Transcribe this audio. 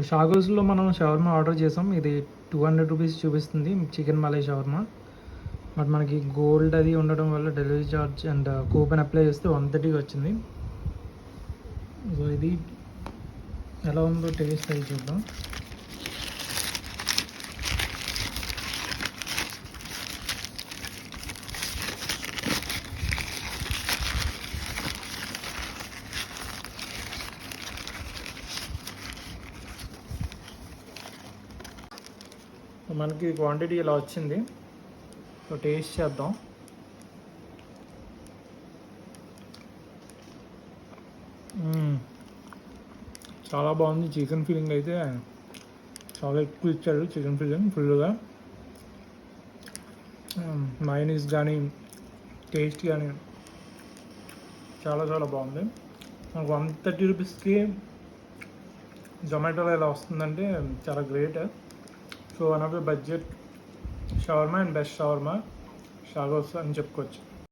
షాగోస్లో మనం shawarma order చేసాం. ఇది 200 రూపీస్ చూపిస్తుంది, చికెన్ మలై షవర్మా. బట్ మనకి గోల్డ్ అది ఉండడం వల్ల delivery charge and coupon apply చేస్తే 130 వచ్చింది. సో ఇది ఎలా ఉందో టేస్ట్ అది చూద్దాం. మనకి క్వాంటిటీ ఇలా వచ్చింది. సో టేస్ట్ చేద్దాం. చాలా బాగుంది. చికెన్ ఫీలింగ్ అయితే చాలా ఎక్కువ ఇచ్చాడు. చికెన్ ఫీలింగ్ ఫుల్గా. మైనీస్ కానీ టేస్ట్ కానీ చాలా చాలా బాగుంది. నాకు 130 రూపీస్కి జొమాటోలో ఇలా వస్తుందంటే చాలా great. So one of the budget shawarma and best shawarma షాగోస్ అని చెప్పుకోవచ్చు.